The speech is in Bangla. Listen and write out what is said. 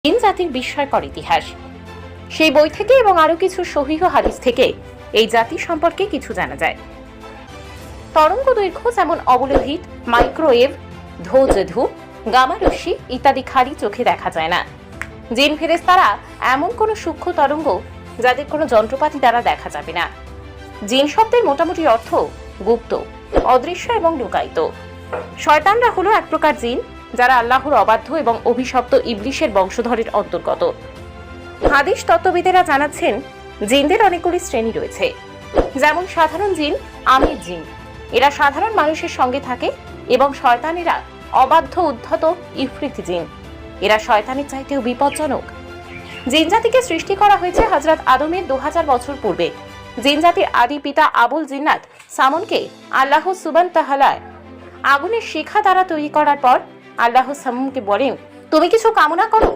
জিন জাতির বিস্ময়কর ইতিহাস। সেই বই থেকে এবং আরো কিছু সহিহ হাদিস থেকে এই জাতি সম্পর্কে কিছু জানা যায়। তরঙ্গ দৈর্ঘ্য যেমন অবলোহিত, মাইক্রোওয়েভ, ধৌজধু, গামা রশ্মি ইত্যাদি খালি চোখে দেখা যায় না। জিন ফেরেশতারা এমন কোনো সূক্ষ্ম তরঙ্গ যাদের কোনো যন্ত্রপাতি দ্বারা দেখা যাবে না। জিন শব্দের মোটামুটি অর্থ গুপ্ত, অদৃশ্য এবং লুকায়িত। শয়তানরা হলো এক প্রকার জিন যারা আল্লাহর অবাধ্য এবং অভিশপ্ত ইবলিশের বংশধরের অন্তর্গত। হাদিস তত্ত্ববিদেরা জানাচ্ছেন, জিনদের অনেকগুলি শ্রেণী রয়েছে। যেমন সাধারণ জিন, আমির জিন, এরা সাধারণ মানুষের সঙ্গে থাকে, এবং শয়তানেরা অবাধ্য উদ্ধত ইফরিত জিন, এরা শয়তানের চাইতেও বিপজ্জনক। জিন জাতিকে সৃষ্টি করা হয়েছে হযরত আদমের 2000 বছর পূর্বে। জিন জাতির আদি পিতা আবুল জিন্নাত সামনকে আল্লাহ সুবহানাহু ওয়া তাআলা আগুনের শিখা দ্বারা তৈরি করার পর আল্লাহ সামুনকে বলেন, তুমি কিছু কামনা করো।